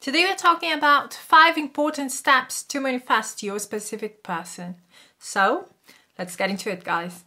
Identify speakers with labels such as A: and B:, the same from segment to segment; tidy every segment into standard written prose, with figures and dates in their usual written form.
A: Today we're talking about 5 important steps to manifest your specific person. So, let's get into it, guys.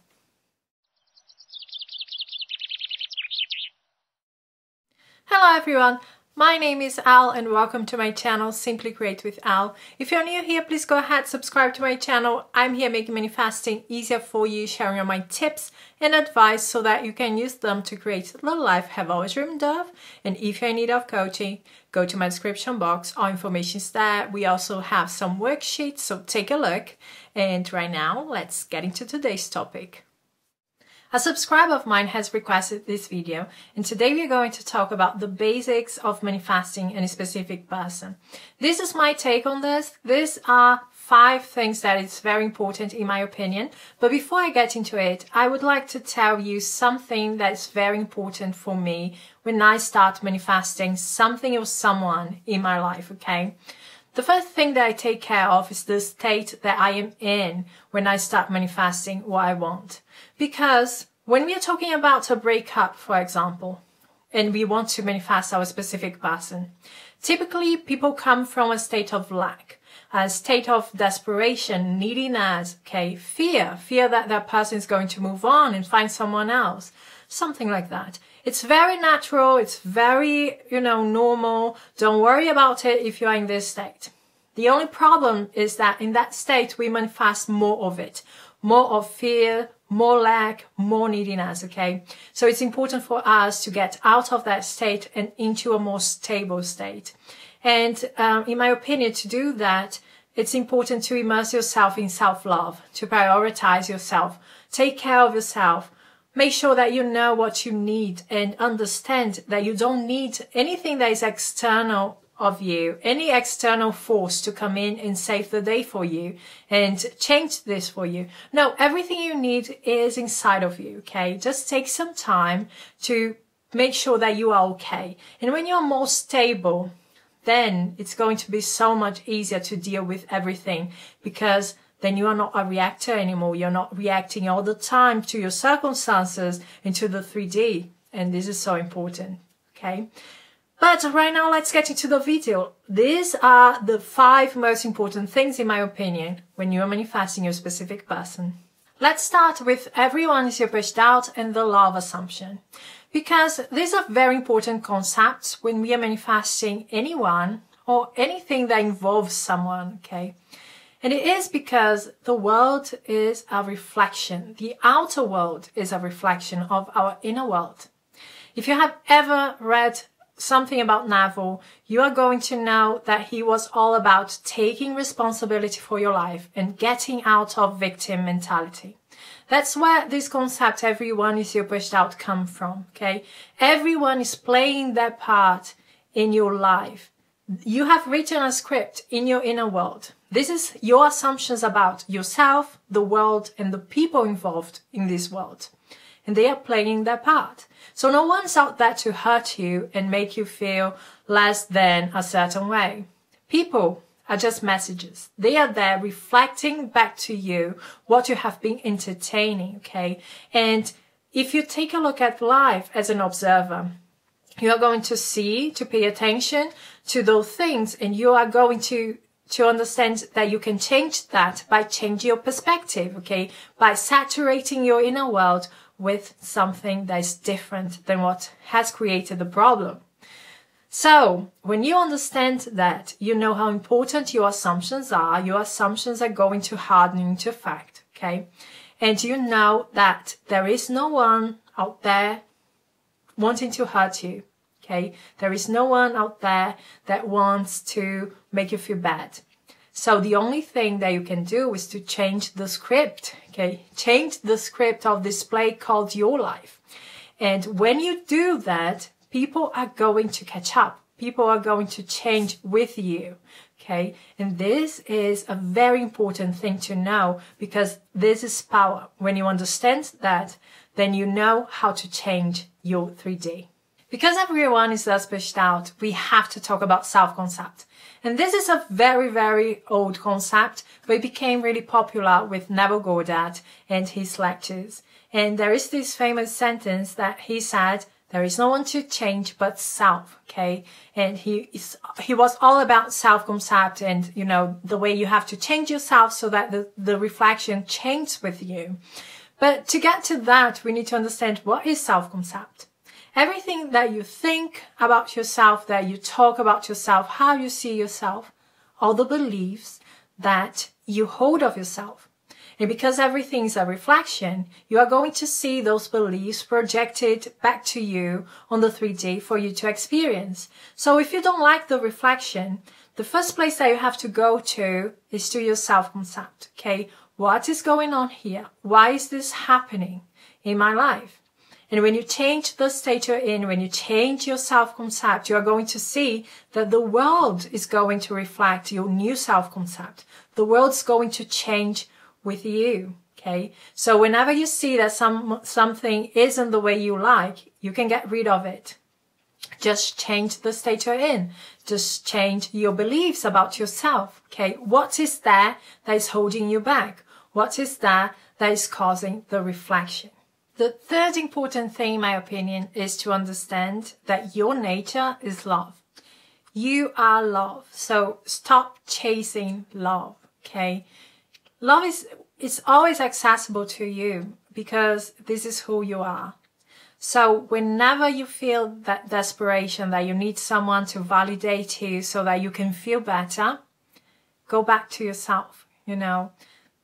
A: Hello everyone, my name is Al and welcome to my channel Simply Create with Al. If you're new here, please go ahead, subscribe to my channel. I'm here making manifesting easier for you, sharing all my tips and advice so that you can use them to create the life you have always dreamed of. And if you're in need of coaching, go to my description box, all information is there. We also have some worksheets, so take a look. And right now, let's get into today's topic. A subscriber of mine has requested this video, and today we are going to talk about the basics of manifesting a specific person. This is my take on this. These are 5 things that is very important in my opinion. But before I get into it, I would like to tell you something that is very important for me when I start manifesting something or someone in my life, okay? The first thing that I take care of is the state that I am in when I start manifesting what I want. Because when we are talking about a breakup, for example, and we want to manifest our specific person, typically people come from a state of lack, a state of desperation, neediness, okay, fear that that person is going to move on and find someone else, something like that. It's very natural, it's very, normal. Don't worry about it if you are in this state. The only problem is that in that state, we manifest more of it, more of fear, more lack, more neediness, okay? So it's important for us to get out of that state and into a more stable state. And in my opinion, to do that, it's important to immerse yourself in self-love, to prioritize yourself, take care of yourself. Make sure that you know what you need and understand that you don't need anything that is external of you, any external force to come in and save the day for you and change this for you. No, everything you need is inside of you, okay? Just take some time to make sure that you are okay. And when you're more stable, then it's going to be so much easier to deal with everything because then you are not a reactor anymore. You're not reacting all the time to your circumstances and to the 3D. And this is so important, okay? But right now, let's get into the video. These are the 5 most important things, in my opinion, when you are manifesting your specific person. Let's start with everyone is your pushed out and the law of assumption. Because these are very important concepts when we are manifesting anyone or anything that involves someone, okay? And it is because the world is a reflection. The outer world is a reflection of our inner world. If you have ever read something about Neville, you are going to know that he was all about taking responsibility for your life and getting out of victim mentality. That's where this concept, everyone is your pushed out, come from, okay? Everyone is playing their part in your life. You have written a script in your inner world. This is your assumptions about yourself, the world, and the people involved in this world. And they are playing their part. So no one's out there to hurt you and make you feel less than a certain way. People are just messages. They are there reflecting back to you what you have been entertaining, okay? And if you take a look at life as an observer, you are going to see, to pay attention to those things, and you are going to understand that you can change that by changing your perspective, okay? By saturating your inner world with something that is different than what has created the problem. So, when you understand that, you know how important your assumptions are going to harden into fact, okay? And you know that there is no one out there wanting to hurt you, okay? There is no one out there that wants to make you feel bad. So the only thing that you can do is to change the script, okay? Change the script of this play called your life. And when you do that, people are going to catch up. People are going to change with you, okay? And this is a very important thing to know because this is power. When you understand that, then you know how to change your 3D. Because everyone is thus pushed out, we have to talk about self-concept. And this is a very, very old concept, but it became really popular with Neville Goddard and his lectures. And there is this famous sentence that he said There is no one to change but self, okay? And he was all about self-concept and, you know, the way you have to change yourself so that the reflection changes with you. But to get to that, we need to understand what is self-concept. Everything that you think about yourself, that you talk about yourself, how you see yourself, all the beliefs that you hold of yourself. And because everything is a reflection, you are going to see those beliefs projected back to you on the 3D for you to experience. So if you don't like the reflection, the first place that you have to go to is to your self-concept, okay? What is going on here? Why is this happening in my life? And when you change the state you're in, when you change your self-concept, you are going to see that the world is going to reflect your new self-concept. The world's going to change with you, okay? So whenever you see that something isn't the way you like, you can get rid of it. Just change the state you're in. Just change your beliefs about yourself, okay? What is there that is holding you back? What is there that is causing the reflection? The third important thing, in my opinion, is to understand that your nature is love. You are love. So stop chasing love, okay? Love is always accessible to you because this is who you are. So whenever you feel that desperation, that you need someone to validate you so that you can feel better, go back to yourself, you know.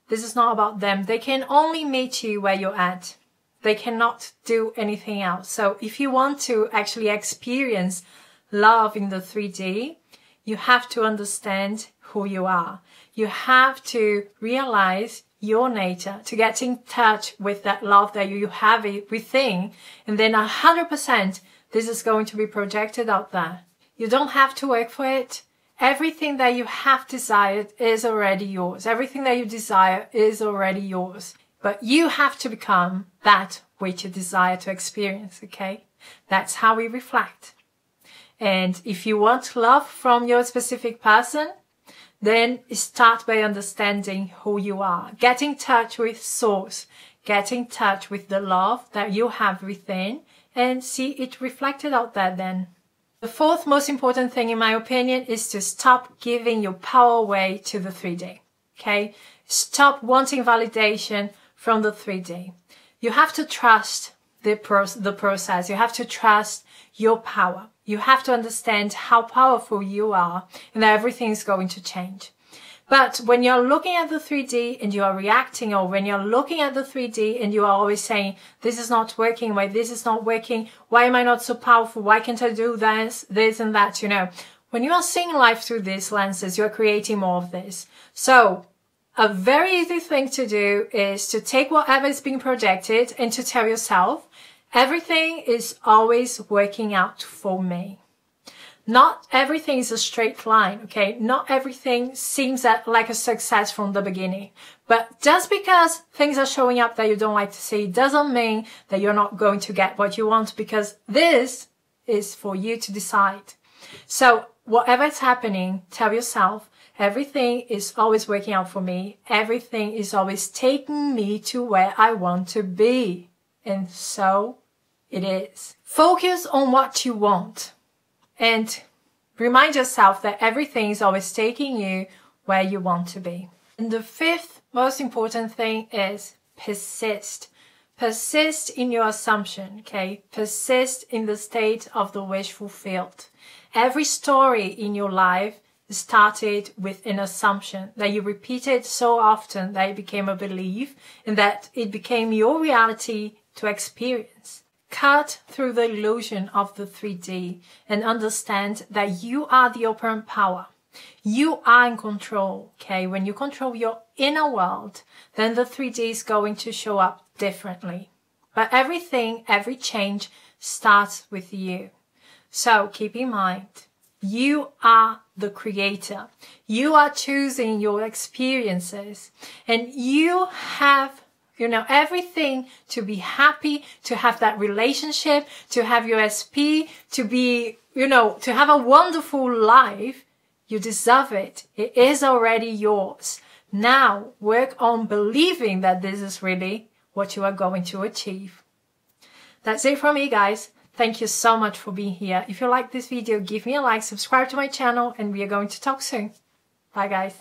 A: This is not about them. They can only meet you where you're at. They cannot do anything else. So if you want to actually experience love in the 3D, you have to understand who you are. You have to realize your nature, to get in touch with that love that you have within. And then 100%, this is going to be projected out there. You don't have to work for it. Everything that you have desired is already yours. Everything that you desire is already yours. But you have to become that which you desire to experience, okay? That's how we reflect. And if you want love from your specific person, then start by understanding who you are. Get in touch with Source. Get in touch with the love that you have within and see it reflected out there then. The fourth most important thing, in my opinion, is to stop giving your power away to the 3D, okay? Stop wanting validation from the 3D. You have to trust the process. You have to trust your power. You have to understand how powerful you are and that everything is going to change. But when you're looking at the 3D and you are reacting, or when you're looking at the 3D and you are always saying, this is not working, why this is not working, why am I not so powerful, why can't I do this and that, you know. When you are seeing life through these lenses, you're creating more of this. So a very easy thing to do is to take whatever is being projected and to tell yourself, everything is always working out for me. Not everything is a straight line, okay? Not everything seems like a success from the beginning. But just because things are showing up that you don't like to see doesn't mean that you're not going to get what you want, because this is for you to decide. So whatever is happening, tell yourself, everything is always working out for me. Everything is always taking me to where I want to be. And so it is. Focus on what you want. And remind yourself that everything is always taking you where you want to be. And the fifth most important thing is persist. Persist in your assumption, okay? Persist in the state of the wish fulfilled. Every story in your life started with an assumption that you repeated so often that it became a belief and that it became your reality to experience. Cut through the illusion of the 3D and understand that you are the operant power. You are in control, okay? When you control your inner world, then the 3D is going to show up differently. But everything, every change starts with you. So keep in mind, you are the creator. You are choosing your experiences, and you have, you know, everything to be happy, to have that relationship, to have your SP, to be, you know, to have a wonderful life. You deserve it. It is already yours. Now work on believing that this is really what you are going to achieve. That's it from me, guys. Thank you so much for being here. If you like this video, give me a like, subscribe to my channel, and we are going to talk soon. Bye guys.